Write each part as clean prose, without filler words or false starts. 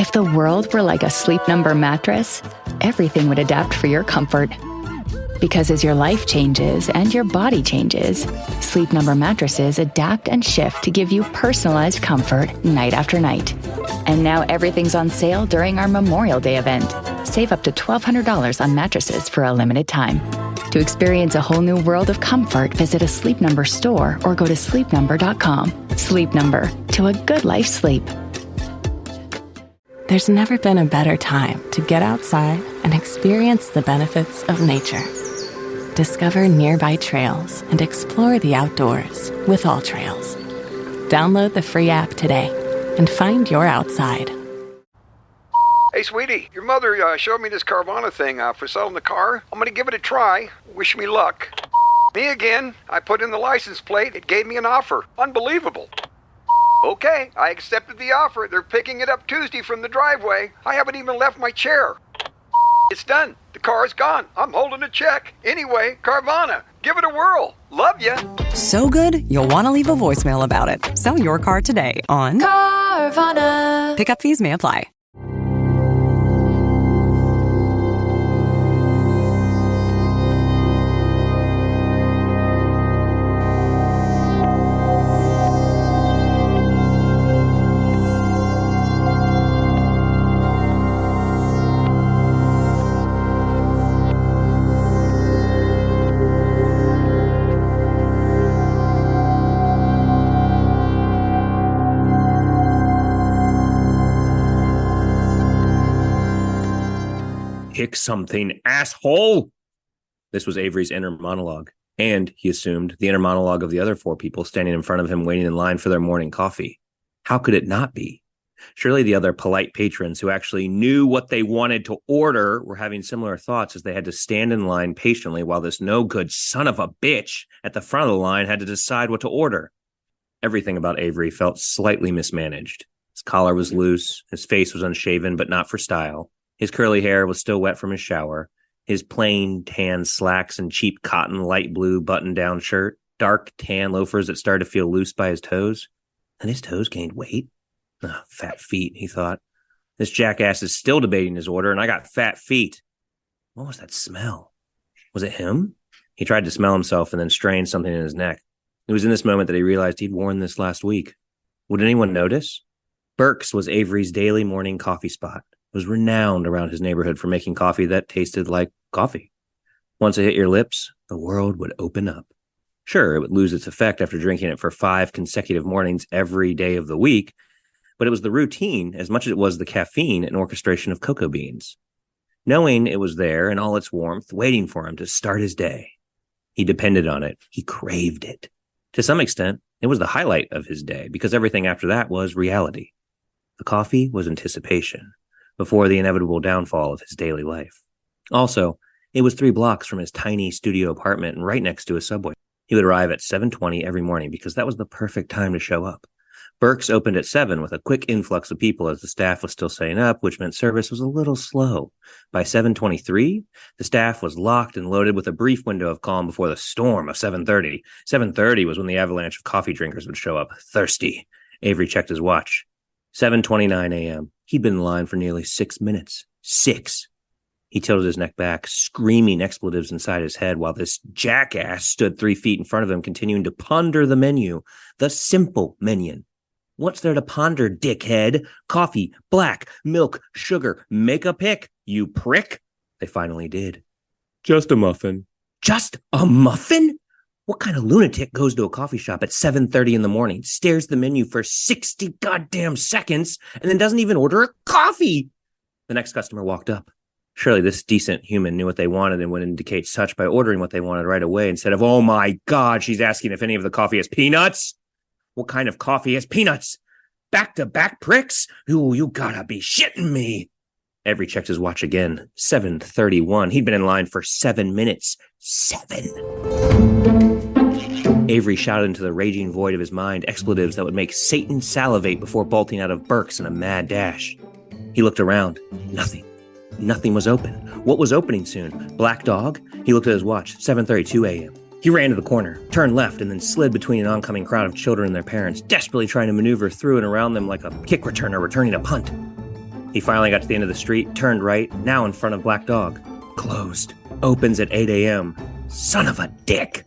If the world were like a Sleep Number mattress, everything would adapt for your comfort. Because as your life changes and your body changes, Sleep Number mattresses adapt and shift to give you personalized comfort night after night. And now everything's on sale during our Memorial Day event. Save up to $1,200 on mattresses for a limited time. To experience a whole new world of comfort, visit a Sleep Number store or go to sleepnumber.com. Sleep Number, to a good life sleep. There's never been a better time to get outside and experience the benefits of nature. Discover nearby trails and explore the outdoors with All Trails. Download the free app today and find your outside. Hey, sweetie, your mother showed me this Carvana thing for selling the car. I'm going to give it a try. Wish me luck. Me again. I put in the license plate. It gave me an offer. Unbelievable. Okay, I accepted the offer. They're picking it up Tuesday from the driveway. I haven't even left my chair. It's done. The car's gone. I'm holding a check. Anyway, Carvana, give it a whirl. Love ya. So good, you'll want to leave a voicemail about it. Sell your car today on Carvana. Pickup fees may apply. Pick something, asshole! This was Avery's inner monologue, and, he assumed, the inner monologue of the other four people standing in front of him waiting in line for their morning coffee. How could it not be? Surely the other polite patrons who actually knew what they wanted to order were having similar thoughts as they had to stand in line patiently while this no-good son of a bitch at the front of the line had to decide what to order. Everything about Avery felt slightly mismanaged. His collar was loose, his face was unshaven but not for style. His curly hair was still wet from his shower. His plain tan slacks and cheap cotton light blue button-down shirt, dark tan loafers that started to feel loose by his toes. And his toes gained weight? Oh, fat feet, he thought. This jackass is still debating his order, and I got fat feet. What was that smell? Was it him? He tried to smell himself and then strained something in his neck. It was in this moment that he realized he'd worn this last week. Would anyone notice? Burke's was Avery's daily morning coffee spot. Was renowned around his neighborhood for making coffee that tasted like coffee. Once it hit your lips, the world would open up. Sure, it would lose its effect after drinking it for 5 consecutive mornings every day of the week, but it was the routine as much as it was the caffeine and orchestration of cocoa beans. Knowing it was there in all its warmth, waiting for him to start his day. He depended on it. He craved it. To some extent, it was the highlight of his day because everything after that was reality. The coffee was anticipation before the inevitable downfall of his daily life. Also, it was 3 blocks from his tiny studio apartment and right next to a Subway. He would arrive at 7:20 every morning because that was the perfect time to show up. Burke's opened at 7 with a quick influx of people as the staff was still setting up, which meant service was a little slow. By 7:23, the staff was locked and loaded with a brief window of calm before the storm of 7:30. 7:30 was when the avalanche of coffee drinkers would show up, thirsty. Avery checked his watch. 7:29 a.m. He'd been in line for nearly 6 minutes. 6. He tilted his neck back, screaming expletives inside his head while this jackass stood 3 feet in front of him, continuing to ponder the menu. The simple menu. What's there to ponder, dickhead? Coffee, black, milk, sugar. Make a pick, you prick. They finally did. Just a muffin. Just a muffin? What kind of lunatic goes to a coffee shop at 7:30 in the morning, stares at the menu for 60 goddamn seconds, and then doesn't even order a coffee? The next customer walked up. Surely this decent human knew what they wanted and would indicate such by ordering what they wanted right away instead of, oh my God, she's asking if any of the coffee has peanuts? What kind of coffee has peanuts? Back-to-back pricks? You gotta be shitting me. Avery checked his watch again. 7:31. He'd been in line for 7 minutes. 7. Avery shouted into the raging void of his mind expletives that would make Satan salivate before bolting out of Burke's in a mad dash. He looked around. Nothing. Nothing was open. What was opening soon? Black Dog? He looked at his watch. 7:32 a.m. He ran to the corner, turned left, and then slid between an oncoming crowd of children and their parents, desperately trying to maneuver through and around them like a kick returner returning a punt. He finally got to the end of the street, turned right, now in front of Black Dog. Closed. Opens at 8 a.m. Son of a dick!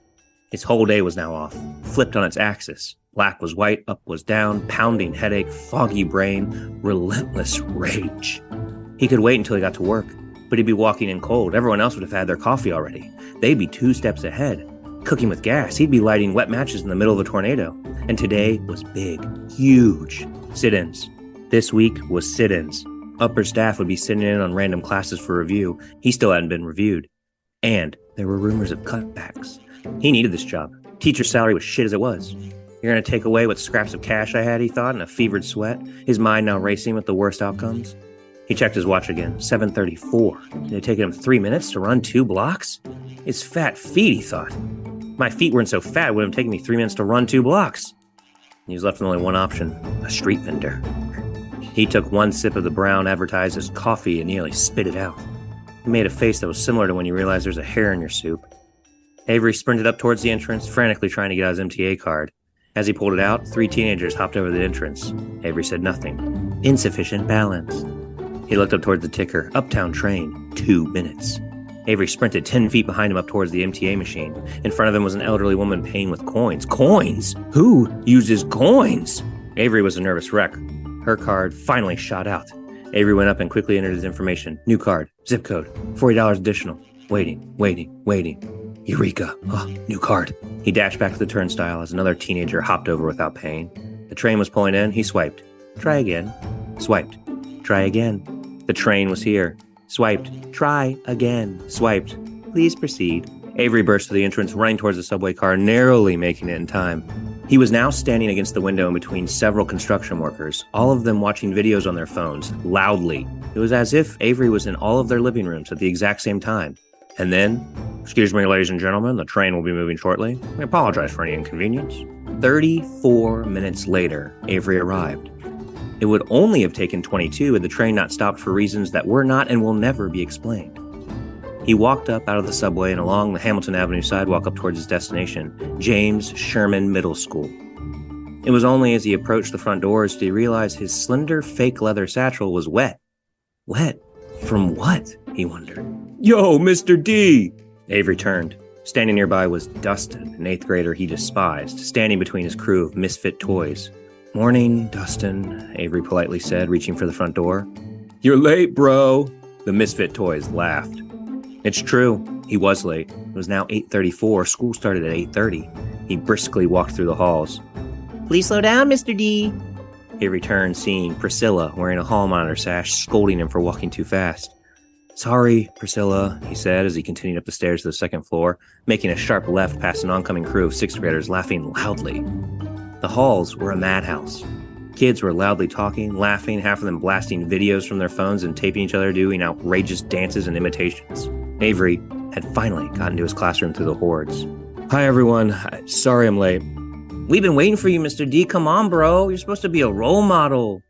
His whole day was now off, flipped on its axis. Black was white, up was down, pounding headache, foggy brain, relentless rage. He could wait until he got to work, but he'd be walking in cold. Everyone else would have had their coffee already. They'd be 2 steps ahead. Cooking with gas, he'd be lighting wet matches in the middle of a tornado. And today was big, huge. Sit-ins. This week was sit-ins. Upper staff would be sitting in on random classes for review. He still hadn't been reviewed. And there were rumors of cutbacks. He needed this job. Teacher's salary was shit as it was. You're going to take away what scraps of cash I had, he thought, in a fevered sweat, his mind now racing with the worst outcomes. He checked his watch again, 7:34. It had taken him 3 minutes to run 2 blocks? His fat feet, he thought. My feet weren't so fat, it would have taken me 3 minutes to run 2 blocks. He was left with only one option, a street vendor. He took 1 sip of the brown advertised as coffee and nearly spit it out. He made a face that was similar to when you realize there's a hair in your soup. Avery sprinted up towards the entrance, frantically trying to get out his MTA card. As he pulled it out, 3 teenagers hopped over the entrance. Avery said nothing. Insufficient balance. He looked up towards the ticker. Uptown train, 2 minutes. Avery sprinted 10 feet behind him up towards the MTA machine. In front of him was an elderly woman paying with coins. Coins? Who uses coins? Avery was a nervous wreck. Her card finally shot out. Avery went up and quickly entered his information. New card. Zip code. $40 additional. Waiting. Eureka. Oh, new card. He dashed back to the turnstile as another teenager hopped over without paying. The train was pulling in. He swiped. Try again. Swiped. Try again. The train was here. Swiped. Try again. Swiped. Please proceed. Avery burst to the entrance, running towards the subway car, narrowly making it in time. He was now standing against the window in between several construction workers, all of them watching videos on their phones, loudly. It was as if Avery was in all of their living rooms at the exact same time. And then, excuse me, ladies and gentlemen, the train will be moving shortly. We apologize for any inconvenience. 34 minutes later, Avery arrived. It would only have taken 22 had the train not stopped for reasons that were not and will never be explained. He walked up out of the subway and along the Hamilton Avenue sidewalk up towards his destination, James Sherman Middle School. It was only as he approached the front doors did he realize his slender fake leather satchel was wet. Wet? From what? He wondered. Yo, Mr. D! Avery turned. Standing nearby was Dustin, an 8th grader he despised, standing between his crew of misfit toys. Morning, Dustin, Avery politely said, reaching for the front door. You're late, bro. The misfit toys laughed. It's true. He was late. It was now 8:34. School started at 8:30. He briskly walked through the halls. Please slow down, Mr. D. He returned, seeing Priscilla wearing a hall monitor sash, scolding him for walking too fast. Sorry, Priscilla, he said as he continued up the stairs to the 2nd floor, making a sharp left past an oncoming crew of 6th graders laughing loudly. The halls were a madhouse. Kids were loudly talking, laughing, half of them blasting videos from their phones and taping each other doing outrageous dances and imitations. Avery had finally gotten to his classroom through the hordes. Hi, everyone. Sorry I'm late. We've been waiting for you, Mr. D. Come on, bro. You're supposed to be a role model.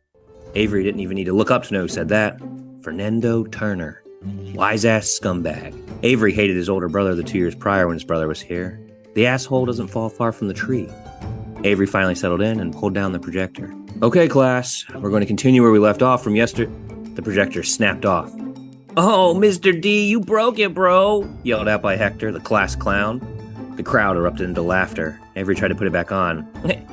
Avery didn't even need to look up to know who said that. Fernando Turner. Wise-ass scumbag. Avery hated his older brother the 2 years prior when his brother was here. The asshole doesn't fall far from the tree. Avery finally settled in and pulled down the projector. Okay, class. We're going to continue where we left off from yesterday. The projector snapped off. Oh, Mr. D, you broke it, bro, yelled out by Hector, the class clown. The crowd erupted into laughter. Avery tried to put it back on.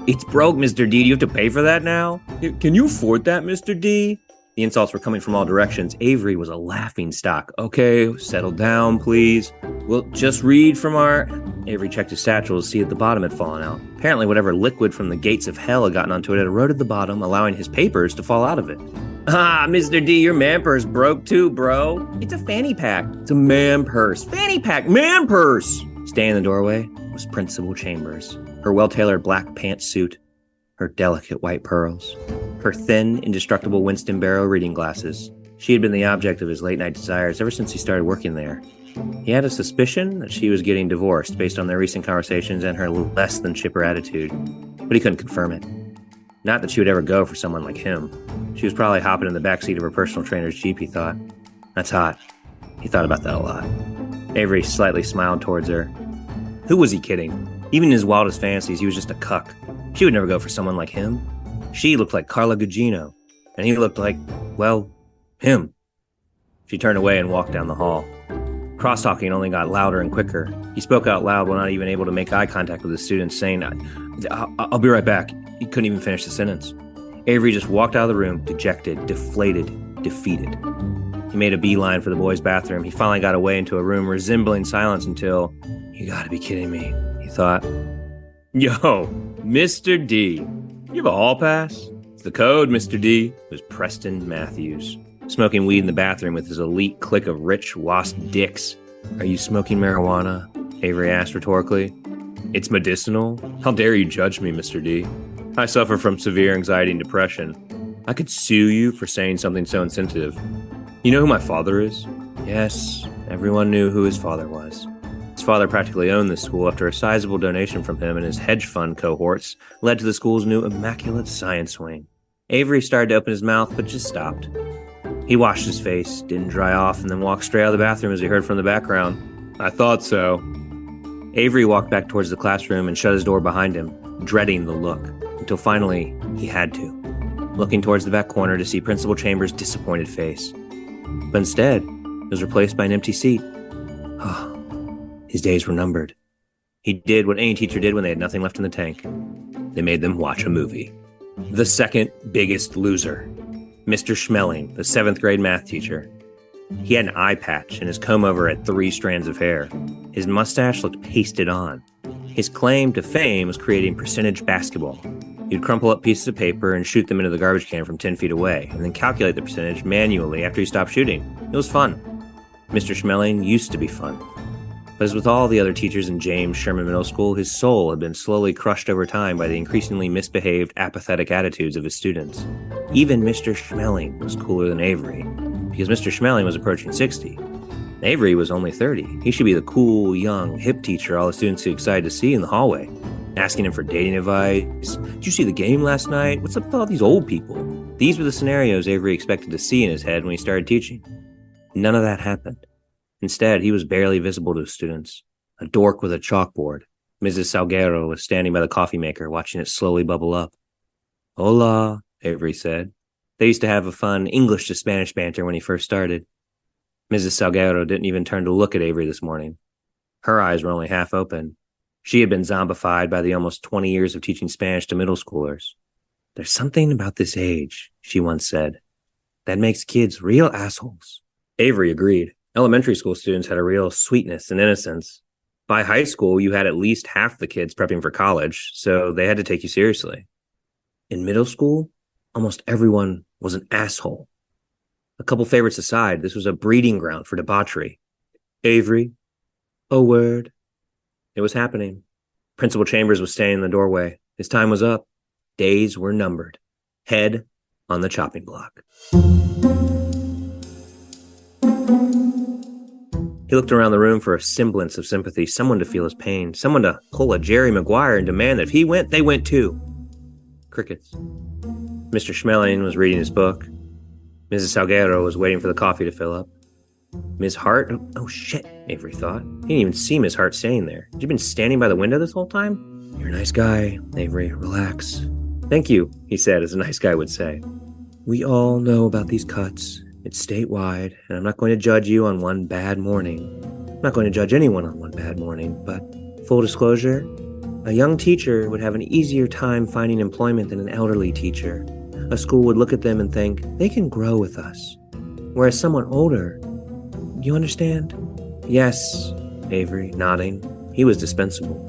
It's broke, Mr. D. Do you have to pay for that now? Can you afford that, Mr. D? The insults were coming from all directions. Avery was a laughingstock. Okay, settle down, please. We'll just read from our... Avery checked his satchel to see that the bottom had fallen out. Apparently whatever liquid from the gates of hell had gotten onto it had eroded the bottom, allowing his papers to fall out of it. Ah, Mr. D, your man purse broke too, bro. It's a fanny pack. It's a man purse. Fanny pack, man purse! Standing in the doorway was Principal Chambers. Her well-tailored black pantsuit, her delicate white pearls, her thin, indestructible Winston Barrow reading glasses. She had been the object of his late-night desires ever since he started working there. He had a suspicion that she was getting divorced based on their recent conversations and her less-than-chipper attitude, but he couldn't confirm it. Not that she would ever go for someone like him. She was probably hopping in the backseat of her personal trainer's Jeep, he thought. That's hot. He thought about that a lot. Avery slightly smiled towards her. Who was he kidding? Even in his wildest fantasies, he was just a cuck. She would never go for someone like him. She looked like Carla Gugino, and he looked like, well, Him. She turned away and walked down the hall. Cross-talking only got louder and quicker. He spoke out loud while not even able to make eye contact with the students, saying, I'll be right back. He couldn't even finish the sentence. Avery just walked out of the room, dejected, deflated, defeated. He made a beeline for the boys' bathroom. He finally got away into a room resembling silence until, you gotta be kidding me, he thought. Yo, Mr. D, you have a hall pass? It's the code, Mr. D. It was Preston Matthews, smoking weed in the bathroom with his elite clique of rich wasp dicks. Are you smoking marijuana? Avery asked rhetorically. It's medicinal? How dare you judge me, Mr. D? I suffer from severe anxiety and depression. I could sue you for saying something so insensitive. You know who my father is? Yes, everyone knew who his father was. His father practically owned the school after a sizable donation from him and his hedge fund cohorts led to the school's new immaculate science wing. Avery started to open his mouth, but just stopped. He washed his face, didn't dry off, and then walked straight out of the bathroom as he heard from the background. I thought so. Avery walked back towards the classroom and shut his door behind him, dreading the look, until finally he had to, looking towards the back corner to see Principal Chambers' disappointed face. But instead, it was replaced by an empty seat. His days were numbered. He did what any teacher did when they had nothing left in the tank. They made them watch a movie. The second biggest loser. Mr. Schmeling, the 7th grade math teacher. He had an eye patch and his comb-over had 3 strands of hair. His mustache looked pasted on. His claim to fame was creating percentage basketball. He'd crumple up pieces of paper and shoot them into the garbage can from 10 feet away, and then calculate the percentage manually after he stopped shooting. It was fun. Mr. Schmeling used to be fun. But as with all the other teachers in James Sherman Middle School, his soul had been slowly crushed over time by the increasingly misbehaved, apathetic attitudes of his students. Even Mr. Schmeling was cooler than Avery, because Mr. Schmeling was approaching 60. Avery was only 30. He should be the cool, young, hip teacher all the students get excited to see in the hallway, asking him for dating advice. Did you see the game last night? What's up with all these old people? These were the scenarios Avery expected to see in his head when he started teaching. None of that happened. Instead, he was barely visible to his students, a dork with a chalkboard. Mrs. Salguero was standing by the coffee maker, watching it slowly bubble up. Hola, Avery said. They used to have a fun English to Spanish banter when he first started. Mrs. Salguero didn't even turn to look at Avery this morning. Her eyes were only half open. She had been zombified by the almost 20 years of teaching Spanish to middle schoolers. There's something about this age, she once said, that makes kids real assholes. Avery agreed. Elementary school students had a real sweetness and innocence. By high school, you had at least half the kids prepping for college, so they had to take you seriously. In middle school, almost everyone was an asshole. A couple favorites aside, this was a breeding ground for debauchery. Avery, a word. It was happening. Principal Chambers was standing in the doorway. His time was up. Days were numbered. Head on the chopping block. He looked around the room for a semblance of sympathy, someone to feel his pain, someone to pull a Jerry Maguire and demand that if he went, they went too. Crickets. Mr. Schmeling was reading his book. Mrs. Salguero was waiting for the coffee to fill up. Ms. Hart? Oh shit, Avery thought. He didn't even see Ms. Hart standing there. Had you been standing by the window this whole time? You're a nice guy, Avery. Relax. Thank you, he said, as a nice guy would say. We all know about these cuts. It's statewide, and I'm not going to judge you on one bad morning. I'm not going to judge anyone on one bad morning, but full disclosure, a young teacher would have an easier time finding employment than an elderly teacher. A school would look at them and think, they can grow with us. Whereas someone older, you understand? Yes, Avery, nodding. He was dispensable.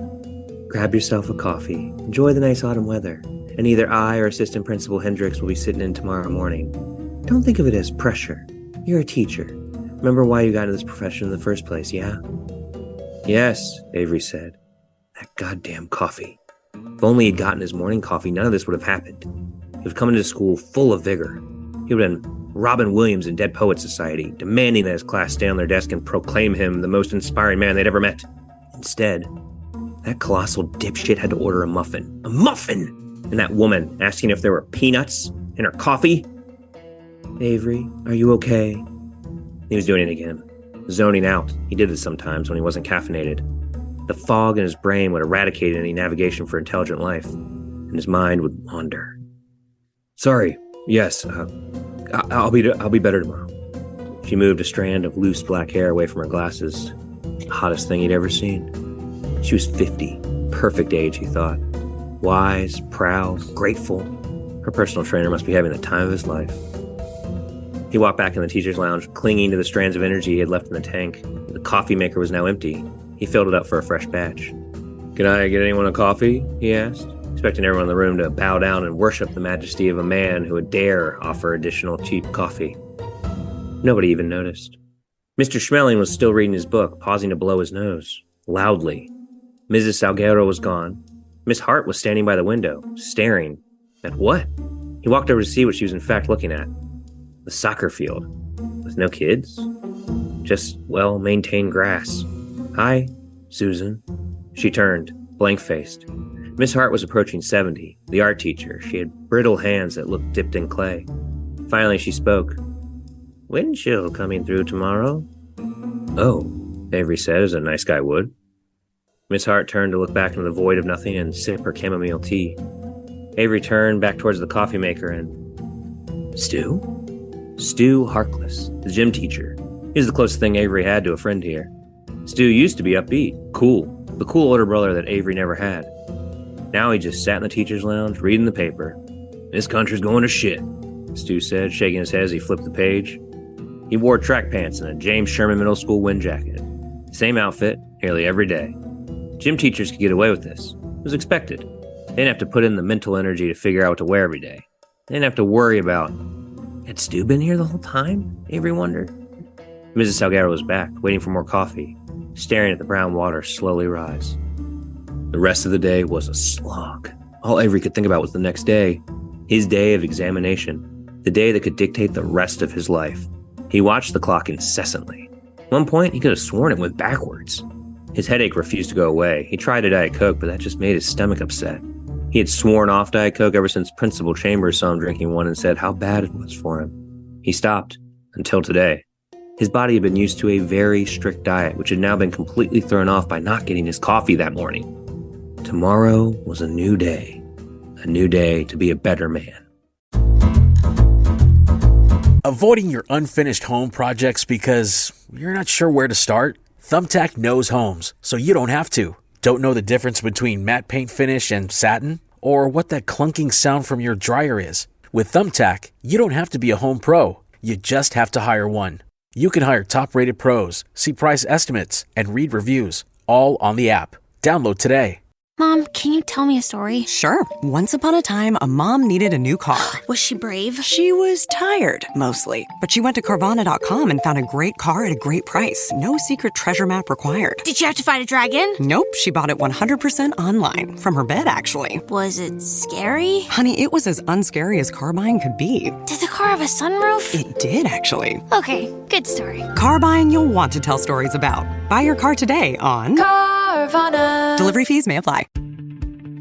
Grab yourself a coffee. Enjoy the nice autumn weather. And either I or Assistant Principal Hendricks will be sitting in tomorrow morning. Don't think of it as pressure. You're a teacher. Remember why you got into this profession in the first place, yeah? Yes, Avery said. That goddamn coffee. If only he'd gotten his morning coffee, none of this would have happened. He would come into school full of vigor. He would have been Robin Williams in Dead Poets Society, demanding that his class stay on their desk and proclaim him the most inspiring man they'd ever met. Instead, that colossal dipshit had to order a muffin. A muffin! And that woman asking if there were peanuts in her coffee. Avery, are you okay? He was doing it again. Zoning out. He did this sometimes when he wasn't caffeinated. The fog in his brain would eradicate any navigation for intelligent life, and his mind would wander. Sorry, yes, I'll be better tomorrow. She moved a strand of loose black hair away from her glasses. Hottest thing he'd ever seen. She was 50. Perfect age, he thought. Wise, proud, grateful. Her personal trainer must be having the time of his life. He walked back in the teacher's lounge, clinging to the strands of energy he had left in the tank. The coffee maker was now empty. He filled it up for a fresh batch. "Can I get anyone a coffee?" he asked, expecting everyone in the room to bow down and worship the majesty of a man who would dare offer additional cheap coffee. Nobody even noticed. Mr. Schmeling was still reading his book, pausing to blow his nose, loudly. Mrs. Salguero was gone. Miss Hart was standing by the window, staring. At what? He walked over to see what she was in fact looking at. The soccer field. With no kids. Just well-maintained grass. "Hi, Susan." She turned, blank-faced. Miss Hart was approaching 70, the art teacher. She had brittle hands that looked dipped in clay. Finally, she spoke. "Wind chill coming through tomorrow." "Oh," Avery said, as a nice guy would. Miss Hart turned to look back into the void of nothing and sip her chamomile tea. Avery turned back towards the coffee maker and... Stu? Stu Harkless, the gym teacher. He was the closest thing Avery had to a friend here. Stu used to be upbeat, cool, the cool older brother that Avery never had. Now he just sat in the teacher's lounge, reading the paper. "This country's going to shit," Stu said, shaking his head as he flipped the page. He wore track pants and a James Sherman Middle School wind jacket. Same outfit, nearly every day. Gym teachers could get away with this. It was expected. They didn't have to put in the mental energy to figure out what to wear every day. They didn't have to worry about, had Stu been here the whole time? Avery wondered. Mrs. Salguero was back, waiting for more coffee, staring at the brown water slowly rise. The rest of the day was a slog. All Avery could think about was the next day, his day of examination, the day that could dictate the rest of his life. He watched the clock incessantly. At one point, he could have sworn it went backwards. His headache refused to go away. He tried a Diet Coke, but that just made his stomach upset. He had sworn off Diet Coke ever since Principal Chambers saw him drinking one and said how bad it was for him. He stopped, until today. His body had been used to a very strict diet, which had now been completely thrown off by not getting his coffee that morning. Tomorrow was a new day to be a better man. Avoiding your unfinished home projects because you're not sure where to start? Thumbtack knows homes, so you don't have to. Don't know the difference between matte paint finish and satin? Or what that clunking sound from your dryer is? With Thumbtack, you don't have to be a home pro. You just have to hire one. You can hire top-rated pros, see price estimates, and read reviews, all on the app. Download today. Mom, can you tell me a story? Sure. Once upon a time, a mom needed a new car. Was she brave? She was tired, mostly. But she went to Carvana.com and found a great car at a great price. No secret treasure map required. Did you have to fight a dragon? Nope, she bought it 100% online. From her bed, actually. Was it scary? Honey, it was as unscary as car buying could be. Did the car have a sunroof? It did, actually. Okay, good story. Car buying you'll want to tell stories about. Buy your car today on Carvana. Delivery fees may apply.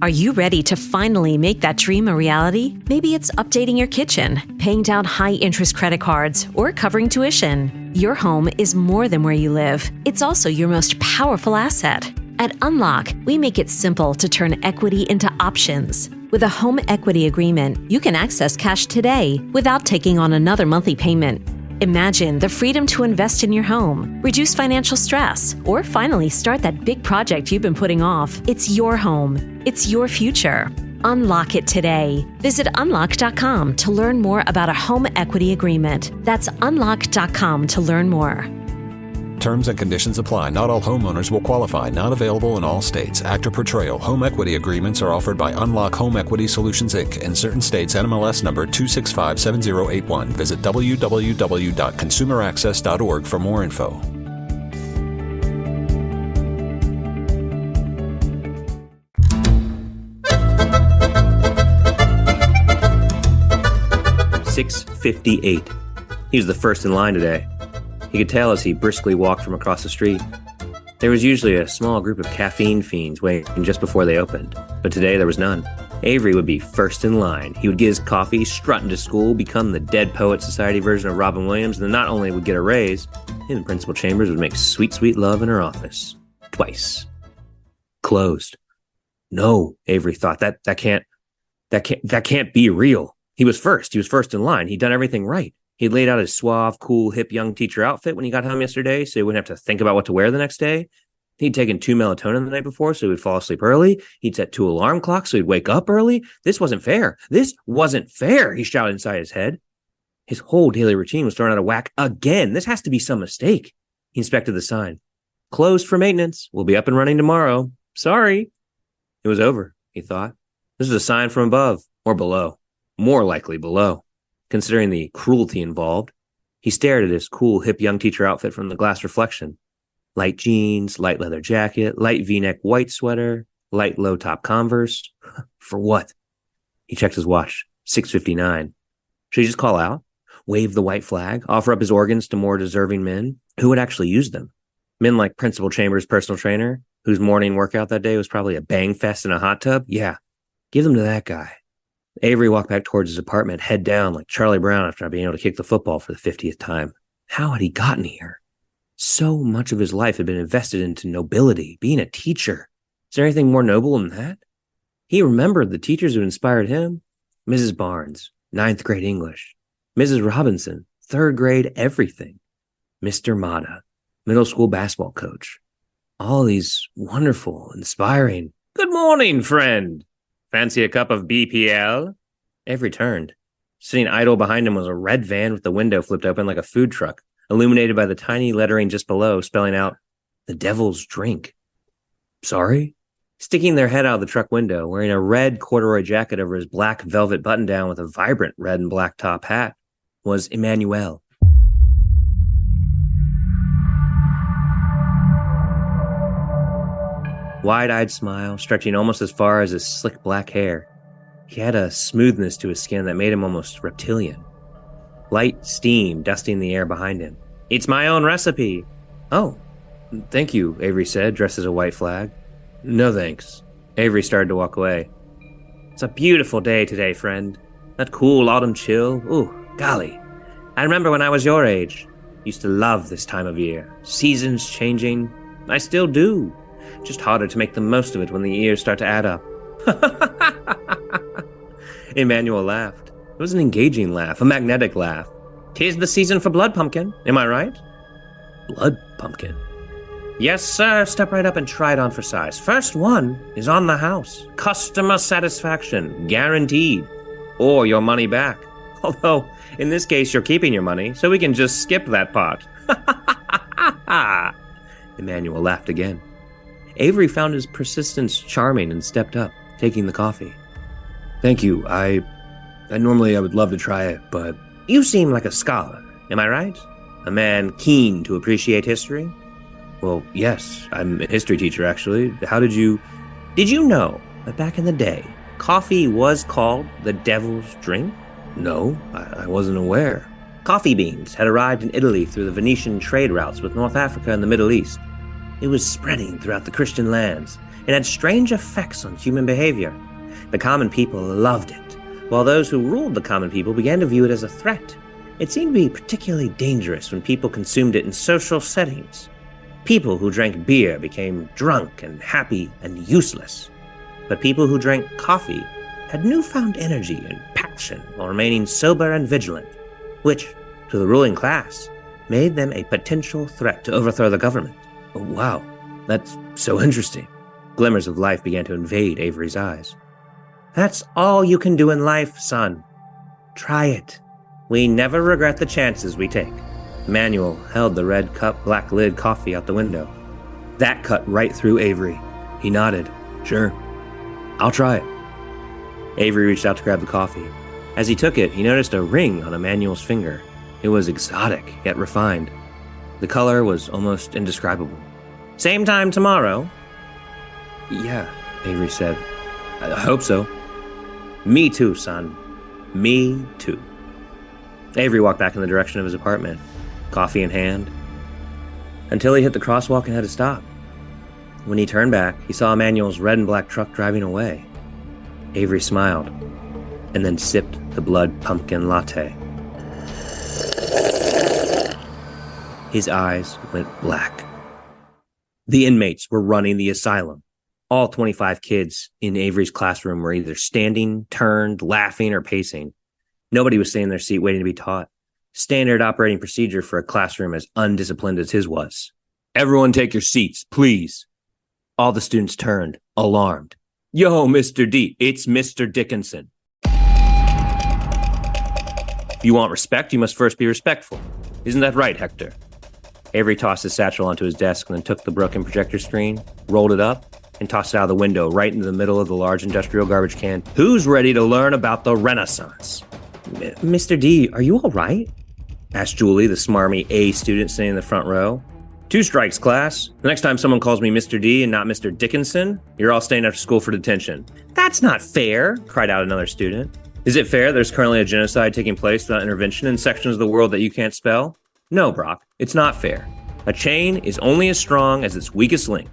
Are you ready to finally make that dream a reality? Maybe it's updating your kitchen, paying down high-interest credit cards, or covering tuition. Your home is more than where you live. It's also your most powerful asset. At Unlock, we make it simple to turn equity into options. With a home equity agreement, you can access cash today without taking on another monthly payment. Imagine the freedom to invest in your home, reduce financial stress, or finally start that big project you've been putting off. It's your home. It's your future. Unlock it today. Visit unlock.com to learn more about a home equity agreement. That's unlock.com to learn more. Terms and conditions apply. Not all homeowners will qualify. Not available in all states. Actor Portrayal. Home equity agreements are offered by Unlock Home Equity Solutions, Inc. In certain states, NMLS number 2657081. Visit www.consumeraccess.org for more info. $6.58. He was the first in line today. He could tell as he briskly walked from across the street. There was usually a small group of caffeine fiends waiting just before they opened, but today there was none. Avery would be first in line. He would get his coffee, strut into school, become the Dead Poet Society version of Robin Williams, and then not only would get a raise, he and Principal Chambers would make sweet, sweet love in her office. Twice. Closed. No, Avery thought, that can't be real. He was first in line. He'd done everything right. He laid out his suave, cool, hip young teacher outfit when he got home yesterday so he wouldn't have to think about what to wear the next day. He'd taken 2 melatonin the night before so he would fall asleep early. He'd set 2 alarm clocks so he'd wake up early. This wasn't fair. This wasn't fair, he shouted inside his head. His whole daily routine was thrown out of whack again. This has to be some mistake. He inspected the sign. Closed for maintenance. We'll be up and running tomorrow. Sorry. It was over, he thought. This is a sign from above, or below. More likely below, considering the cruelty involved. He stared at his cool, hip young teacher outfit from the glass reflection. Light jeans, light leather jacket, light V-neck white sweater, light low-top Converse. For what? He checked his watch. 6:59. Should he just call out? Wave the white flag? Offer up his organs to more deserving men? Who would actually use them? Men like Principal Chambers' personal trainer, whose morning workout that day was probably a bang fest in a hot tub? Yeah, give them to that guy. Avery walked back towards his apartment, head down like Charlie Brown after not being able to kick the football for the 50th time. How had he gotten here? So much of his life had been invested into nobility, being a teacher. Is there anything more noble than that? He remembered the teachers who inspired him. Mrs. Barnes, 9th grade English. Mrs. Robinson, 3rd grade everything. Mr. Mata, middle school basketball coach. All these wonderful, inspiring, good morning, friend. Fancy a cup of BPL? Avery turned. Sitting idle behind him was a red van with the window flipped open like a food truck, illuminated by the tiny lettering just below, spelling out, "The Devil's Drink." Sorry? Sticking their head out of the truck window, wearing a red corduroy jacket over his black velvet button-down with a vibrant red and black top hat, was Emmanuel. Wide-eyed smile, stretching almost as far as his slick black hair. He had a smoothness to his skin that made him almost reptilian. Light steam dusting the air behind him. "It's my own recipe." "Oh, thank you," Avery said, dressed as a white flag. "No thanks." Avery started to walk away. "It's a beautiful day today, friend. That cool autumn chill. Ooh, golly. I remember when I was your age. Used to love this time of year. Seasons changing. I still do. Just harder to make the most of it when the years start to add up." Emmanuel laughed. It was an engaging laugh, a magnetic laugh. "'Tis the season for blood pumpkin, am I right?" Blood pumpkin? "Yes, sir. Step right up and try it on for size. First one is on the house. Customer satisfaction, guaranteed. Or your money back. Although, in this case, you're keeping your money, so we can just skip that part." Emmanuel laughed again. Avery found his persistence charming and stepped up, taking the coffee. "Thank you. I normally would love to try it, but..." "You seem like a scholar, am I right? A man keen to appreciate history?" "Well, yes. I'm a history teacher, actually. How did you..." "Did you know that back in the day, coffee was called the devil's drink?" "No, I wasn't aware." Coffee beans had arrived in Italy through the Venetian trade routes with North Africa and the Middle East. It was spreading throughout the Christian lands. It had strange effects on human behavior. The common people loved it, while those who ruled the common people began to view it as a threat. It seemed to be particularly dangerous when people consumed it in social settings. People who drank beer became drunk and happy and useless. But people who drank coffee had newfound energy and passion while remaining sober and vigilant, which, to the ruling class, made them a potential threat to overthrow the government. Oh, wow, that's so interesting. Glimmers of life began to invade Avery's eyes. "That's all you can do in life, son. Try it. We never regret the chances we take." Emmanuel held the red cup, black lid coffee out the window. That cut right through Avery. He nodded. "Sure, I'll try it." Avery reached out to grab the coffee. As he took it, he noticed a ring on Emmanuel's finger. It was exotic, yet refined. The color was almost indescribable. "Same time tomorrow?" "Yeah," Avery said. "I hope so." "Me too, son. Me too." Avery walked back in the direction of his apartment, coffee in hand, until he hit the crosswalk and had to stop. When he turned back, he saw Emmanuel's red and black truck driving away. Avery smiled, and then sipped the blood pumpkin latte. His eyes went black. The inmates were running the asylum. All 25 kids in Avery's classroom were either standing, turned, laughing, or pacing. Nobody was staying in their seat waiting to be taught. standard operating procedure for a classroom as undisciplined as his was. Everyone take your seats, please. All the students turned, alarmed. Yo, Mr. D, it's Mr. Dickinson. If you want respect, you must first be respectful. Isn't that right, Hector? Avery tossed his satchel onto his desk and then took the broken projector screen, rolled it up, and tossed it out of the window right into the middle of the large industrial garbage can. Who's ready to learn about the Renaissance? Mr. D, are you all right? Asked Julie, the smarmy A student sitting in the front row. 2 strikes, class. The next time someone calls me Mr. D and not Mr. Dickinson, you're all staying after school for detention. That's not fair, cried out another student. Is it fair there's currently a genocide taking place without intervention in sections of the world that you can't spell? No, Brock, it's not fair. A chain is only as strong as its weakest link.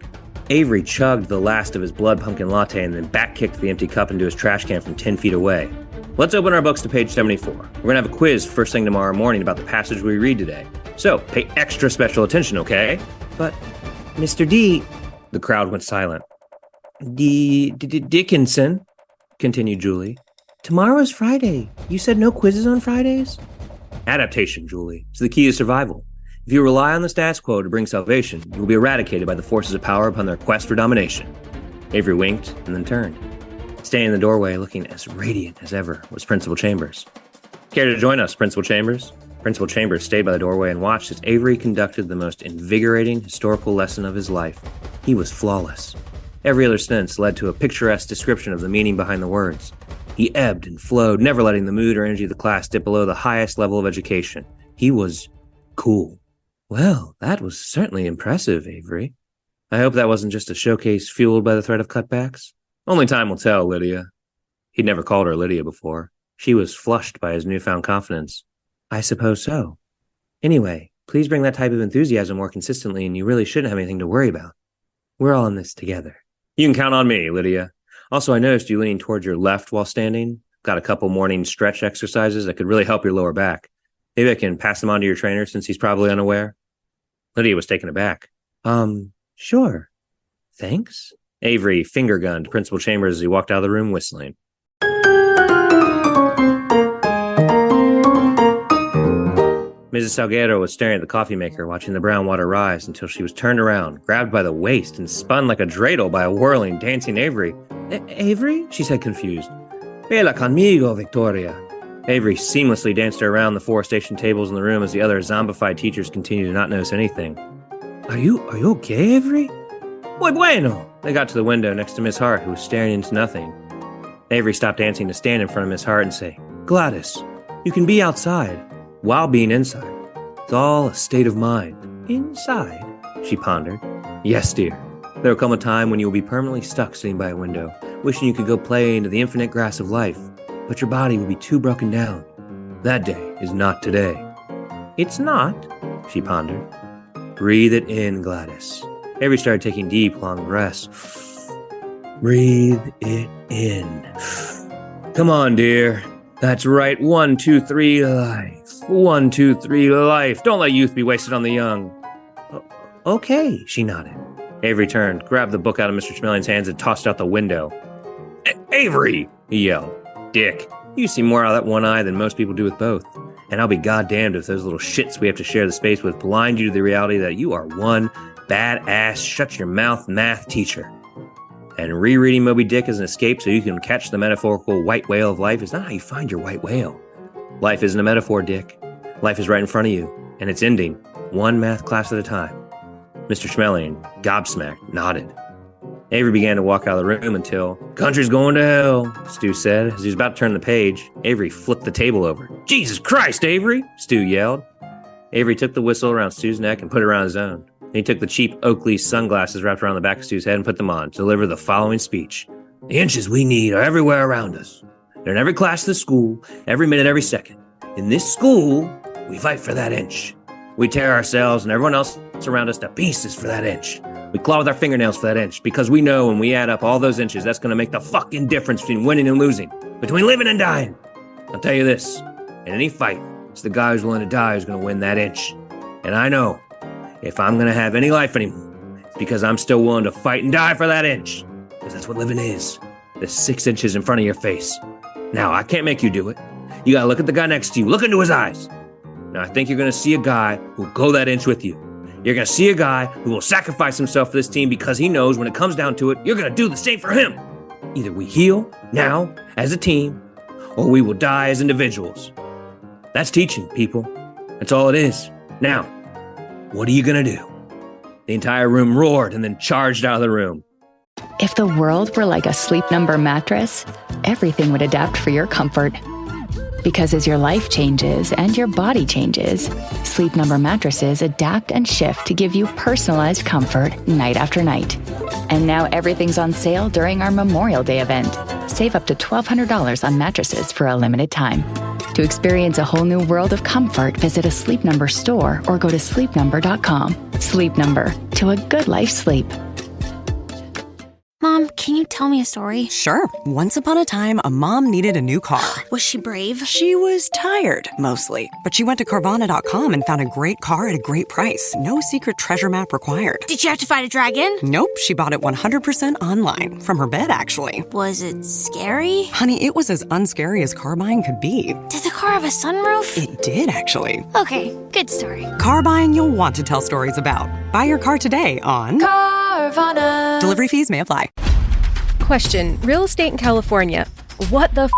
Avery chugged the last of his blood pumpkin latte and then back-kicked the empty cup into his trash can from 10 feet away. Let's open our books to page 74. We're going to have a quiz first thing tomorrow morning about the passage we read today. So, pay extra special attention, okay? But, Mr. D... The crowd went silent. Dickinson, continued Julie. Tomorrow is Friday. You said no quizzes on Fridays? Adaptation, Julie, is the key to survival. If you rely on the status quo to bring salvation, you will be eradicated by the forces of power upon their quest for domination. Avery winked and then turned. Standing in the doorway, looking as radiant as ever, was Principal Chambers. Care to join us, Principal Chambers? Principal Chambers stayed by the doorway and watched as Avery conducted the most invigorating historical lesson of his life. He was flawless. Every other sentence led to a picturesque description of the meaning behind the words. He ebbed and flowed, never letting the mood or energy of the class dip below the highest level of education. He was cool. Well, that was certainly impressive, Avery. I hope that wasn't just a showcase fueled by the threat of cutbacks. Only time will tell, Lydia. He'd never called her Lydia before. She was flushed by his newfound confidence. I suppose so. Anyway, please bring that type of enthusiasm more consistently, and you really shouldn't have anything to worry about. We're all in this together. You can count on me, Lydia. Also, I noticed you leaning towards your left while standing. Got a couple morning stretch exercises that could really help your lower back. Maybe I can pass them on to your trainer since he's probably unaware. Lydia was taken aback. Sure. Thanks. Avery finger-gunned Principal Chambers as he walked out of the room whistling. Mrs. Salguero was staring at the coffee maker, watching the brown water rise until she was turned around, grabbed by the waist, and spun like a dreidel by a whirling, dancing Avery. Avery? She said, confused. Vela conmigo, Victoria. Avery seamlessly danced her around the 4 station tables in the room as the other zombified teachers continued to not notice anything. Are you okay, Avery? Muy bueno. They got to the window next to Miss Hart, who was staring into nothing. Avery stopped dancing to stand in front of Miss Hart and say, Gladys, you can be outside while being inside. It's all a state of mind. Inside? She pondered. Yes, dear. There will come a time when you will be permanently stuck sitting by a window, wishing you could go play into the infinite grass of life, but your body will be too broken down. That day is not today. It's not, she pondered. Breathe it in, Gladys. Avery started taking deep, long breaths. Breathe it in. Come on, dear. That's right. 1, 2, 3, life. 1, 2, 3, life. Don't let youth be wasted on the young. Okay, she nodded. Avery turned, grabbed the book out of Mr. Schmelling's hands, and tossed it out the window. Avery, he yelled. Dick, you see more out of that one eye than most people do with both. And I'll be goddamned if those little shits we have to share the space with blind you to the reality that you are one badass shut-your-mouth math teacher. And rereading Moby Dick as an escape so you can catch the metaphorical white whale of life is not how you find your white whale. Life isn't a metaphor, Dick. Life is right in front of you, and it's ending, one math class at a time. Mr. Schmeling, gobsmacked, nodded. Avery began to walk out of the room until, Country's going to hell, Stu said. As he was about to turn the page, Avery flipped the table over. Jesus Christ, Avery, Stu yelled. Avery took the whistle around Stu's neck and put it around his own. Then he took the cheap Oakley sunglasses wrapped around the back of Stu's head and put them on to deliver the following speech. The inches we need are everywhere around us. They're in every class of the school, every minute, every second. In this school, we fight for that inch. We tear ourselves and everyone else around us to pieces for that inch. We claw with our fingernails for that inch because we know when we add up all those inches, that's going to make the fucking difference between winning and losing, between living and dying. I'll tell you this, in any fight, it's the guy who's willing to die who's going to win that inch. And I know, if I'm going to have any life anymore, it's because I'm still willing to fight and die for that inch. Because that's what living is. The 6 inches in front of your face. Now, I can't make you do it. You got to look at the guy next to you. Look into his eyes. Now, I think you're going to see a guy who will go that inch with you. You're going to see a guy who will sacrifice himself for this team because he knows when it comes down to it, you're going to do the same for him. Either we heal now as a team, or we will die as individuals. That's teaching, people. That's all it is. Now, what are you going to do? The entire room roared and then charged out of the room. If the world were like a Sleep Number mattress, everything would adapt for your comfort. Because as your life changes and your body changes, Sleep Number mattresses adapt and shift to give you personalized comfort night after night. And now everything's on sale during our Memorial Day event. Save up to $1,200 on mattresses for a limited time. To experience a whole new world of comfort, visit a Sleep Number store or go to sleepnumber.com. Sleep Number, to a good life sleep. Mom, can you tell me a story? Sure. Once upon a time, a mom needed a new car. Was she brave? She was tired, mostly. But she went to Carvana.com and found a great car at a great price. No secret treasure map required. Did you have to fight a dragon? Nope, she bought it 100% online. From her bed, actually. Was it scary? Honey, it was as unscary as car buying could be. Did the car have a sunroof? It did, actually. Okay, good story. Car buying you'll want to tell stories about. Buy your car today on Carvana. Delivery fees may apply. Question. Real estate in California. What the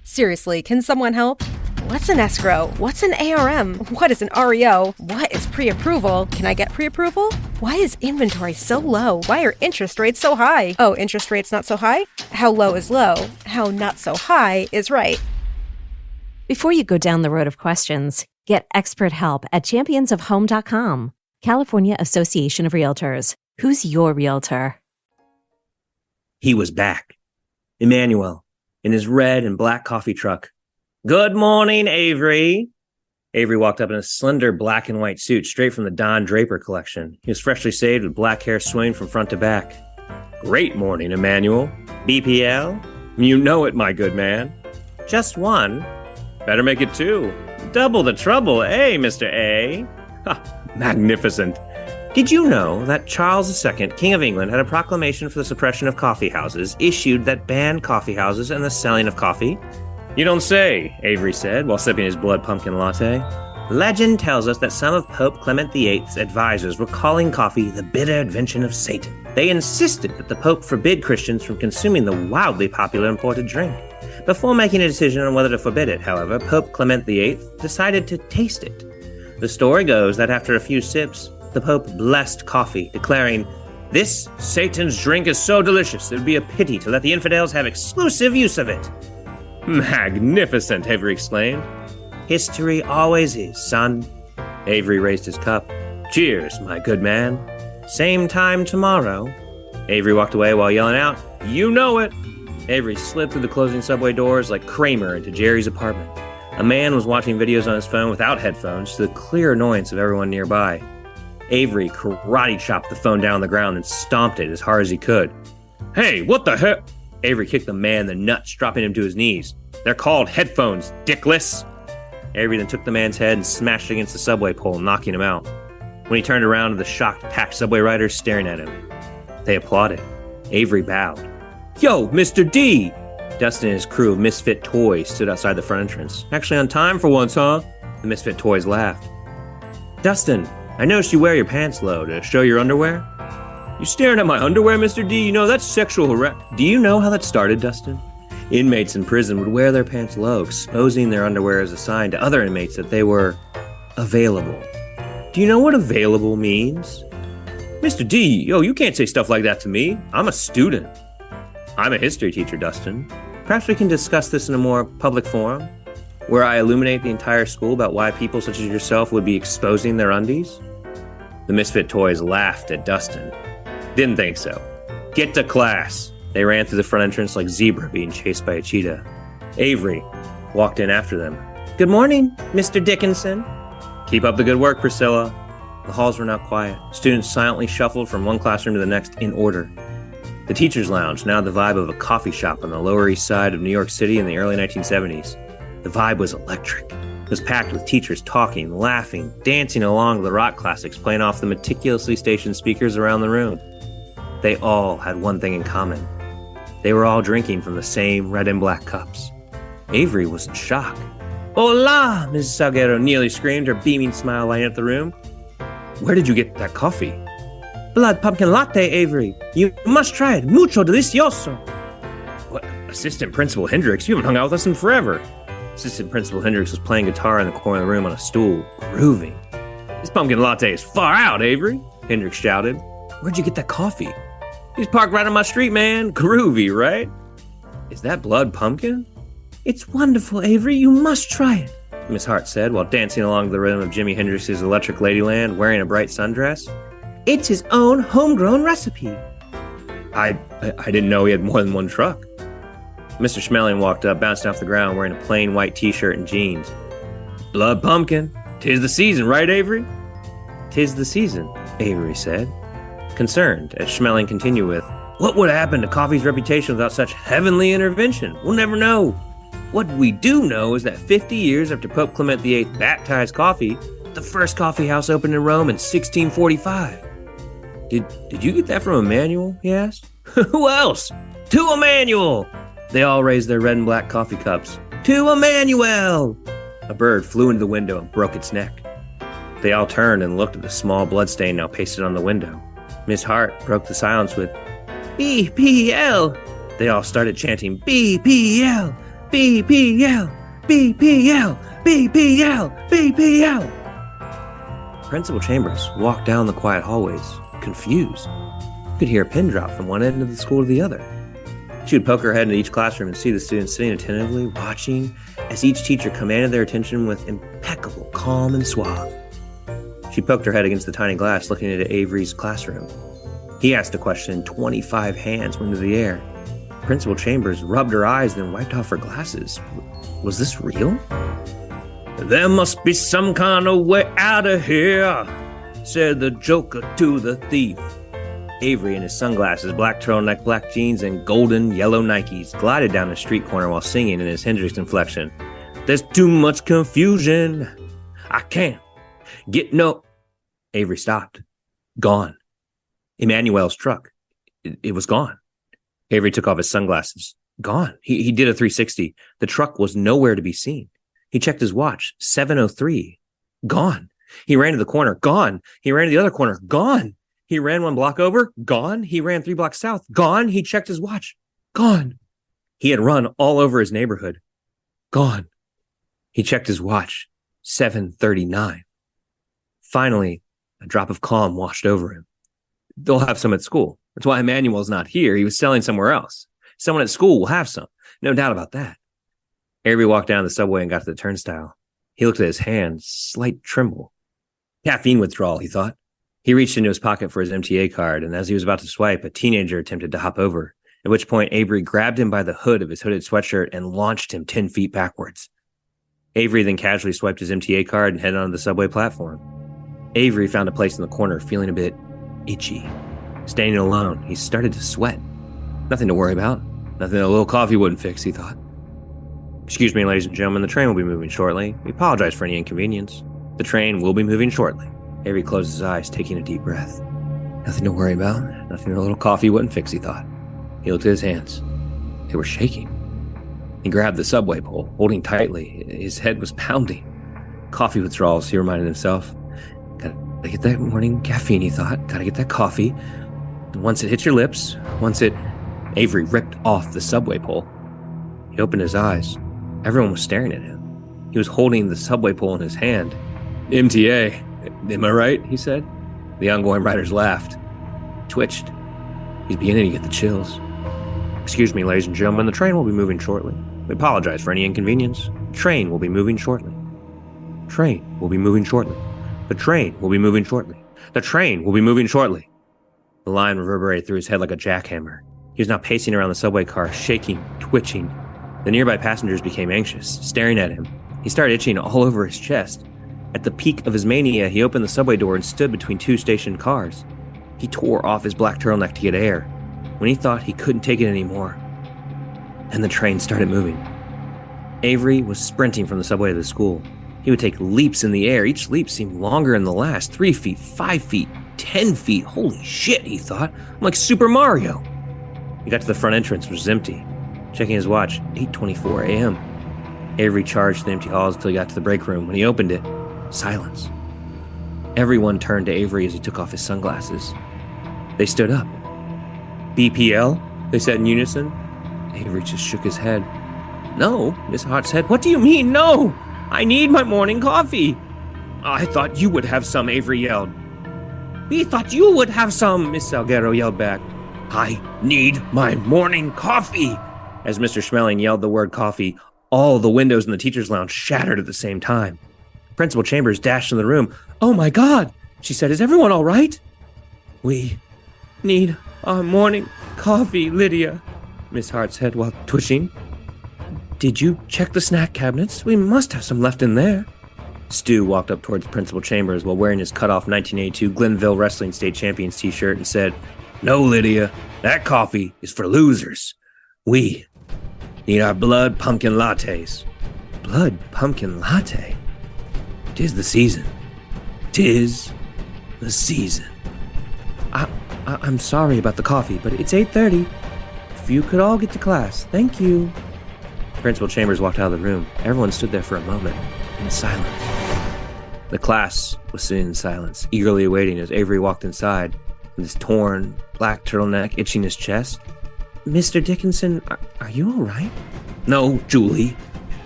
Seriously, can someone help? What's an escrow? What's an ARM? What is an REO? What is pre-approval? Can I get pre-approval? Why is inventory so low? Why are interest rates so high? Oh, interest rates not so high? How low is low? How not so high is right. Before you go down the road of questions, get expert help at championsofhome.com. California Association of Realtors. Who's your realtor? He was back. Emmanuel, in his red and black coffee truck. Good morning, Avery. Avery walked up in a slender black and white suit straight from the Don Draper collection. He was freshly shaved with black hair swinging from front to back. Great morning, Emmanuel. BPL? You know it, my good man. Just one. Better make it two. Double the trouble, eh, Mr. A? Ha, magnificent. Did you know that Charles II, King of England, had a proclamation for the suppression of coffee houses issued that banned coffee houses and the selling of coffee? You don't say, Avery said while sipping his blood pumpkin latte. Legend tells us that some of Pope Clement VIII's advisors were calling coffee the bitter invention of Satan. They insisted that the Pope forbid Christians from consuming the wildly popular imported drink. Before making a decision on whether to forbid it, however, Pope Clement VIII decided to taste it. The story goes that after a few sips, the Pope blessed coffee, declaring, "This Satan's drink is so delicious, it would be a pity to let the infidels have exclusive use of it." Magnificent, Avery exclaimed. History always is, son. Avery raised his cup. Cheers, my good man. Same time tomorrow. Avery walked away while yelling out, "You know it!" Avery slid through the closing subway doors like Kramer into Jerry's apartment. A man was watching videos on his phone without headphones to the clear annoyance of everyone nearby. Avery karate chopped the phone down on the ground and stomped it as hard as he could. Hey, what the heck? Avery kicked the man in the nuts, dropping him to his knees. They're called headphones, dickless. Avery then took the man's head and smashed it against the subway pole, knocking him out. When he turned around, the shocked, packed subway riders staring at him. They applauded. Avery bowed. Yo, Mr. D! Dustin and his crew of Misfit Toys stood outside the front entrance. Actually on time for once, huh? The Misfit Toys laughed. Dustin, I noticed you wear your pants low to show your underwear. You staring at my underwear, Mr. D? You know, that's sexual harassment. Do you know how that started, Dustin? Inmates in prison would wear their pants low, exposing their underwear as a sign to other inmates that they were available. Do you know what available means? Mr. D, yo, you can't say stuff like that to me. I'm a student. I'm a history teacher, Dustin. Perhaps we can discuss this in a more public forum, where I illuminate the entire school about why people such as yourself would be exposing their undies? The Misfit Toys laughed at Dustin. Didn't think so. Get to class. They ran through the front entrance like zebra being chased by a cheetah. Avery walked in after them. Good morning, Mr. Dickinson. Keep up the good work, Priscilla. The halls were now quiet. Students silently shuffled from one classroom to the next in order. The teacher's lounge, now the vibe of a coffee shop on the Lower East Side of New York City in the early 1970s. The vibe was electric. It was packed with teachers talking, laughing, dancing along to the rock classics playing off the meticulously stationed speakers around the room. They all had one thing in common. They were all drinking from the same red and black cups. Avery was in shock. Hola, Mrs. Salguero nearly screamed, her beaming smile lighting up the room. Where did you get that coffee? Blood pumpkin latte, Avery. You must try it. Mucho delicioso. What? Assistant Principal Hendricks? You haven't hung out with us in forever. Assistant Principal Hendricks was playing guitar in the corner of the room on a stool, grooving. This pumpkin latte is far out, Avery, Hendricks shouted. Where'd you get that coffee? He's parked right on my street, man. Groovy, right? Is that blood pumpkin? It's wonderful, Avery. You must try it, Miss Hart said while dancing along the rhythm of Jimi Hendrix's Electric Ladyland wearing a bright sundress. It's his own homegrown recipe. I didn't know he had more than one truck. Mr. Schmeling walked up, bouncing off the ground, wearing a plain white t-shirt and jeans. Blood pumpkin. 'Tis the season, right, Avery? 'Tis the season, Avery said, concerned as Schmeling continued with, what would happen to coffee's reputation without such heavenly intervention? We'll never know. What we do know is that 50 years after Pope Clement VIII baptized coffee, the first coffee house opened in Rome in 1645. Did you get that from Emmanuel? He asked. Who else? To Emmanuel! They all raised their red and black coffee cups. To Emmanuel! A bird flew into the window and broke its neck. They all turned and looked at the small bloodstain now pasted on the window. Miss Hart broke the silence with, BPL! They all started chanting, BPL! BPL! BPL! BPL! BPL! Principal Chambers walked down the quiet hallways, confused. You could hear a pin drop from one end of the school to the other. She would poke her head into each classroom and see the students sitting attentively, watching as each teacher commanded their attention with impeccable calm and suave. She poked her head against the tiny glass, looking into Avery's classroom. He asked a question, and 25 hands went into the air. Principal Chambers rubbed her eyes, then wiped off her glasses. Was this real? There must be some kind of way out of here, said the Joker to the thief. Avery in his sunglasses, black turtleneck, black jeans, and golden yellow Nikes glided down the street corner while singing in his Hendrix inflection. There's too much confusion. I can't get no... Avery stopped. Gone. Emmanuel's truck. It was gone. Avery took off his sunglasses. Gone. He did a 360. The truck was nowhere to be seen. He checked his watch. 7:03. Gone. He ran to the corner. Gone. He ran to the other corner. Gone. He ran 1 block over. Gone. He ran 3 blocks south. Gone. He checked his watch. Gone. He had run all over his neighborhood. Gone. He checked his watch. 7:39. Finally, a drop of calm washed over him. They'll have some at school. That's why Emmanuel's not here. He was selling somewhere else. Someone at school will have some. No doubt about that. Avery walked down the subway and got to the turnstile. He looked at his hand, slight tremble. Caffeine withdrawal, he thought. He reached into his pocket for his MTA card, and as he was about to swipe, a teenager attempted to hop over, at which point Avery grabbed him by the hood of his hooded sweatshirt and launched him 10 feet backwards. Avery then casually swiped his MTA card and headed onto the subway platform. Avery found a place in the corner, feeling a bit itchy. Standing alone, he started to sweat. Nothing to worry about. Nothing a little coffee wouldn't fix, he thought. Excuse me, ladies and gentlemen, the train will be moving shortly. We apologize for any inconvenience. The train will be moving shortly. Avery closed his eyes, taking a deep breath. Nothing to worry about. Nothing a little coffee wouldn't fix, he thought. He looked at his hands. They were shaking. He grabbed the subway pole, holding tightly. His head was pounding. Coffee withdrawals, he reminded himself. Gotta get that morning caffeine, he thought. Gotta get that coffee. Once it hits your lips, Avery ripped off the subway pole. He opened his eyes. Everyone was staring at him. He was holding the subway pole in his hand. MTA, am I right? He said. The ongoing riders laughed. Twitched. He's beginning to get the chills. Excuse me, ladies and gentlemen, the train will be moving shortly. We apologize for any inconvenience. The train will be moving shortly. Train will be moving shortly. The train will be moving shortly. The train will be moving shortly. The line reverberated through his head like a jackhammer. He was now pacing around the subway car, shaking, twitching. The nearby passengers became anxious, staring at him. He started itching all over his chest. At the peak of his mania, he opened the subway door and stood between 2 stationed cars. He tore off his black turtleneck to get air, when he thought he couldn't take it anymore. And the train started moving. Avery was sprinting from the subway to the school. He would take leaps in the air. Each leap seemed longer than the last. 3 feet, 5 feet, 10 feet. Holy shit, he thought. I'm like Super Mario. He got to the front entrance, which was empty. Checking his watch, 8:24 a.m. Avery charged the empty halls until he got to the break room. When he opened it, silence. Everyone turned to Avery as he took off his sunglasses. They stood up. BPL? They said in unison. Avery just shook his head. No, Miss Hart said. What do you mean, no? I need my morning coffee. I thought you would have some, Avery yelled. We thought you would have some, Miss Salguero yelled back. I need my morning coffee. As Mr. Schmeling yelled the word coffee, all the windows in the teacher's lounge shattered at the same time. Principal Chambers dashed in the room. Oh my God, she said, is everyone all right? We need our morning coffee, Lydia, Miss Hart said while twitching. Did you check the snack cabinets? We must have some left in there. Stu walked up towards Principal Chambers while wearing his cut-off 1982 Glenville Wrestling State Champions t-shirt and said, No, Lydia, that coffee is for losers. We need our blood pumpkin lattes. Blood pumpkin latte? 'Tis the season. 'Tis the season. I'm sorry about the coffee, but it's 8:30. If you could all get to class, thank you. Principal Chambers walked out of the room. Everyone stood there for a moment in silence. The class was sitting in silence, eagerly awaiting as Avery walked inside with his torn, black turtleneck itching his chest. Mr. Dickinson, are you all right? No, Julie.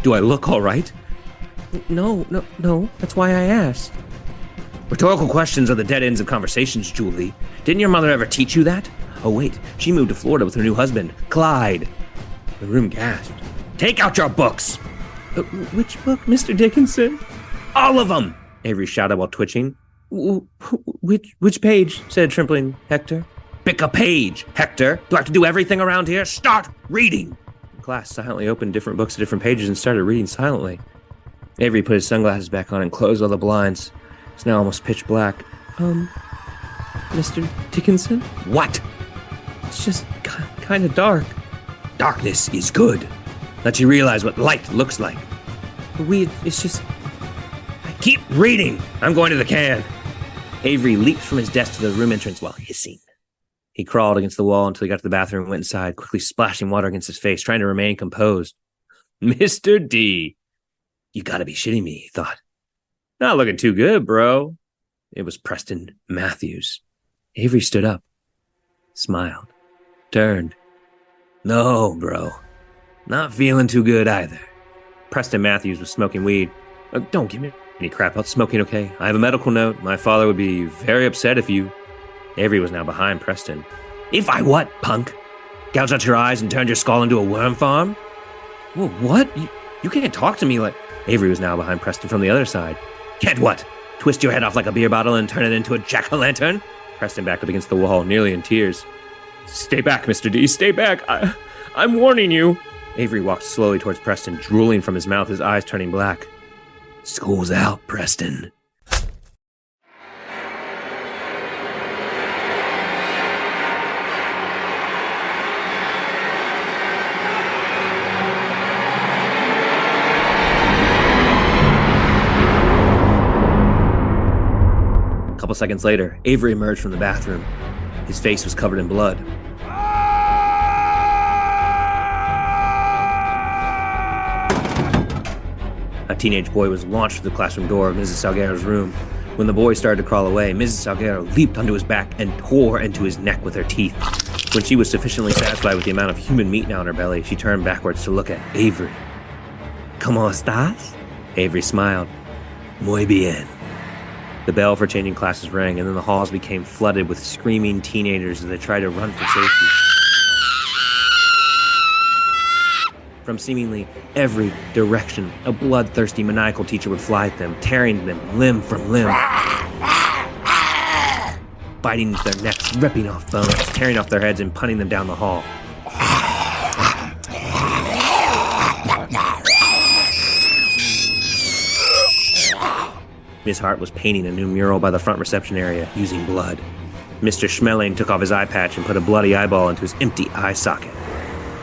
Do I look all right? No. That's why I asked. Rhetorical questions are the dead ends of conversations, Julie. Didn't your mother ever teach you that? Oh, wait. She moved to Florida with her new husband, Clyde. The room gasped. Take out your books! Which book, Mr. Dickinson? All of them! Avery shouted while twitching. Which page? Said trembling Hector. Pick a page, Hector. Do I have to do everything around here? Start reading! The class silently opened different books at different pages and started reading silently. Avery put his sunglasses back on and closed all the blinds. It's now almost pitch black. Mr. Dickinson? What? It's just kind of dark. Darkness is good. Let you realize what light looks like. It's just... Keep reading! I'm going to the can. Avery leaped from his desk to the room entrance while hissing. He crawled against the wall until he got to the bathroom and went inside, quickly splashing water against his face, trying to remain composed. Mr. D, you gotta be shitting me, he thought. Not looking too good, bro. It was Preston Matthews. Avery stood up, smiled, turned. No, bro. Not feeling too good either. Preston Matthews was smoking weed. Don't give me any crap about smoking, okay? I have a medical note. My father would be very upset if you... Avery was now behind Preston. If I what, punk? Gouged out your eyes and turned your skull into a worm farm? Whoa, what? You can't talk to me like... Avery was now behind Preston from the other side. Can't what? Twist your head off like a beer bottle and turn it into a jack-o'-lantern? Preston backed up against the wall, nearly in tears. Stay back, Mr. D. Stay back. I'm warning you. Avery walked slowly towards Preston, drooling from his mouth, his eyes turning black. School's out, Preston. A couple seconds later, Avery emerged from the bathroom. His face was covered in blood. A teenage boy was launched through the classroom door of Mrs. Salguero's room. When the boy started to crawl away, Mrs. Salguero leaped onto his back and tore into his neck with her teeth. When she was sufficiently satisfied with the amount of human meat now in her belly, she turned backwards to look at Avery. ¿Cómo estás? Avery smiled. Muy bien. The bell for changing classes rang, and then the halls became flooded with screaming teenagers as they tried to run for safety. From seemingly every direction, a bloodthirsty, maniacal teacher would fly at them, tearing them limb from limb, biting into their necks, ripping off bones, tearing off their heads, and punting them down the hall. Miss Hart was painting a new mural by the front reception area using blood. Mr. Schmeling took off his eye patch and put a bloody eyeball into his empty eye socket.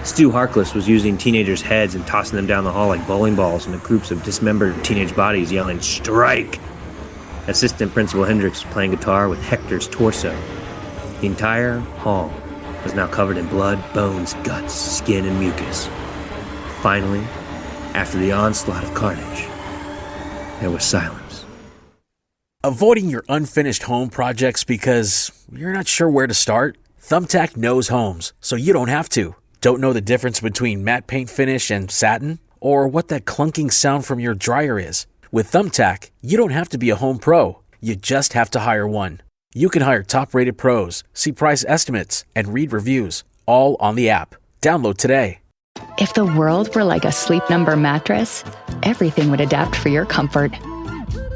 Stu Harkless was using teenagers' heads and tossing them down the hall like bowling balls into groups of dismembered teenage bodies, yelling, "Strike!" Assistant Principal Hendricks was playing guitar with Hector's torso. The entire hall was now covered in blood, bones, guts, skin, and mucus. Finally, After the onslaught of carnage, there was silence. Avoiding your unfinished home projects because you're not sure where to start? Thumbtack knows homes, so you don't have to. Don't know the difference between matte paint finish and satin? Or what that clunking sound from your dryer is? With Thumbtack, you don't have to be a home pro. You just have to hire one. You can hire top-rated pros, see price estimates, and read reviews, all on the app. Download today. If the world were like a Sleep Number mattress, everything would adapt for your comfort.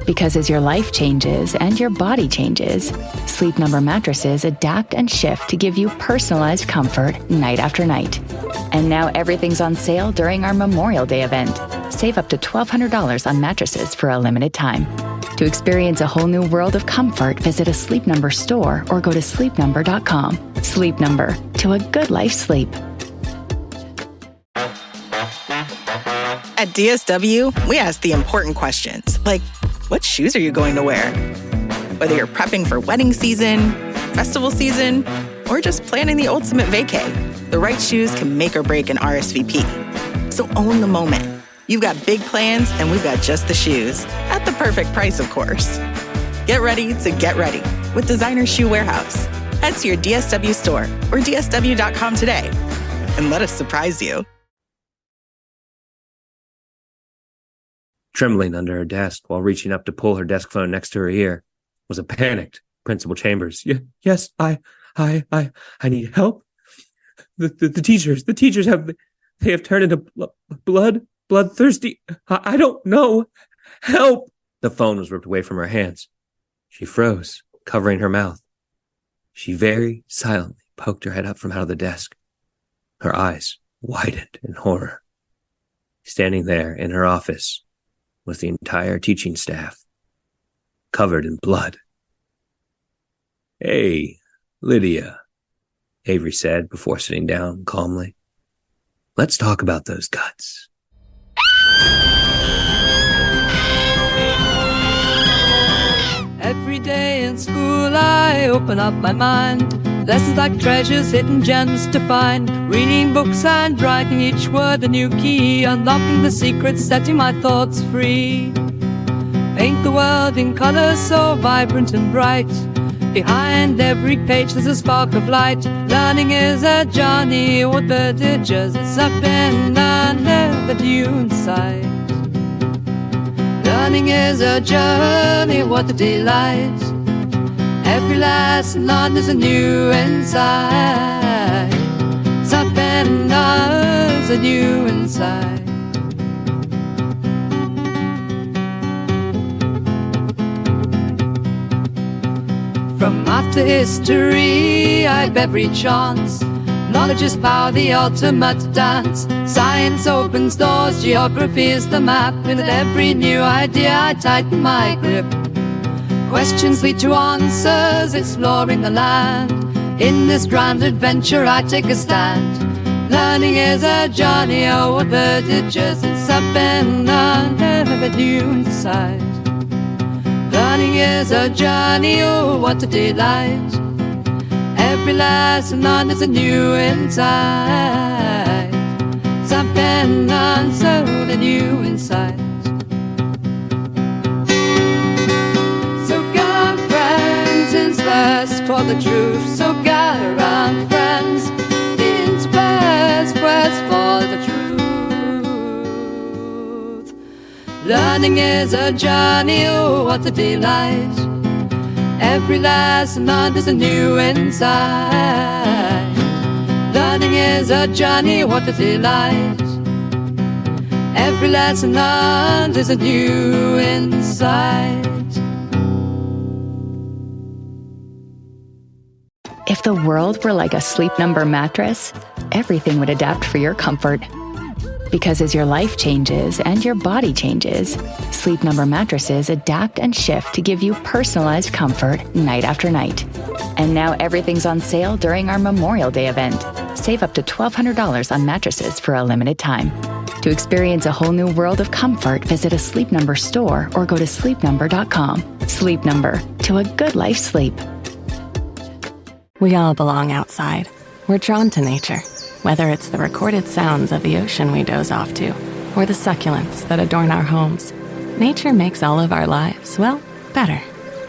Because as your life changes and your body changes, Sleep Number mattresses adapt and shift to give you personalized comfort night after night. And now everything's on sale during our Memorial Day event. Save up to $1,200 on mattresses for a limited time. To experience a whole new world of comfort, visit a Sleep Number store or go to sleepnumber.com. Sleep Number, to a good life's sleep. At DSW, we ask the important questions, like, what shoes are you going to wear? Whether you're prepping for wedding season, festival season, or just planning the ultimate vacay, the right shoes can make or break an RSVP. So own the moment. You've got big plans, and we've got just the shoes. At the perfect price, of course. Get ready to get ready with Designer Shoe Warehouse. Head to your DSW store or dsw.com today and let us surprise you. Trembling under her desk while reaching up to pull her desk phone next to her ear was a panicked Principal Chambers. Yes, I need help. The teachers have turned into bloodthirsty. I don't know. Help! The phone was ripped away from her hands. She froze, covering her mouth. She very silently poked her head up from out of the desk. Her eyes widened in horror. Standing there in her office was the entire teaching staff, covered in blood. "Hey, Lydia," Avery said before sitting down calmly. "Let's talk about those cuts." Every day in school I open up my mind. Lessons like treasures, hidden gems to find. Reading books and writing each word a new key. Unlocking the secrets, setting my thoughts free. Paint the world in colors so vibrant and bright. Behind every page there's a spark of light. Learning is a journey with the digits. It's up and under the new inside. Learning is a journey, what a delight. Every lesson learned is a new insight. It's up and down, a new insight. From math to history, I've every chance. Knowledge is power, the ultimate dance. Science opens doors, geography is the map. With every new idea I tighten my grip. Questions lead to answers, exploring the land. In this grand adventure I take a stand. Learning is a journey over the ditches. It's up and down, never new inside. Learning is a journey, oh what a delight. Every lesson learned is a new insight. It's up and down, so the new insight. Quest for the truth, so gather round friends. Into quest for the truth. Learning is a journey, oh what a delight. Every lesson learned is a new insight. Learning is a journey, what a delight. Every lesson learned is a new insight. If the world were like a Sleep Number mattress, everything would adapt for your comfort. Because as your life changes and your body changes, Sleep Number mattresses adapt and shift to give you personalized comfort night after night. And now everything's on sale during our Memorial Day event. Save up to $1,200 on mattresses for a limited time. To experience a whole new world of comfort, visit a Sleep Number store or go to sleepnumber.com. Sleep Number, to a good life's sleep. We all belong outside. We're drawn to nature, whether it's the recorded sounds of the ocean we doze off to, or the succulents that adorn our homes. Nature makes all of our lives, well, better.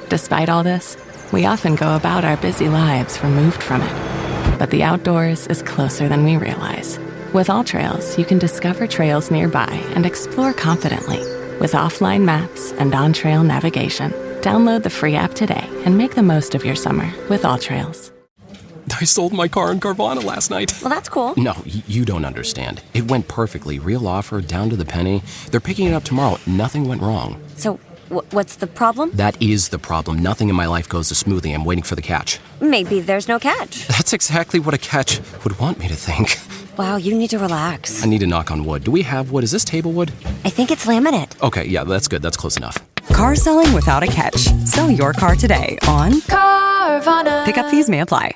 Despite all this, we often go about our busy lives removed from it. But the outdoors is closer than we realize. With All Trails, you can discover trails nearby and explore confidently. With offline maps and on-trail navigation, download the free app today and make the most of your summer with All Trails. I sold my car in Carvana last night. Well, that's cool. No, you don't understand. It went perfectly. Real offer, down to the penny. They're picking it up tomorrow. Nothing went wrong. So, what's the problem? That is the problem. Nothing in my life goes as smoothly. I'm waiting for the catch. Maybe there's no catch. That's exactly what a catch would want me to think. Wow, you need to relax. I need to knock on wood. Do we have wood? Is this table wood? I think it's laminate. Okay, yeah, that's good. That's close enough. Car selling without a catch. Sell your car today on Carvana. Pickup fees may apply.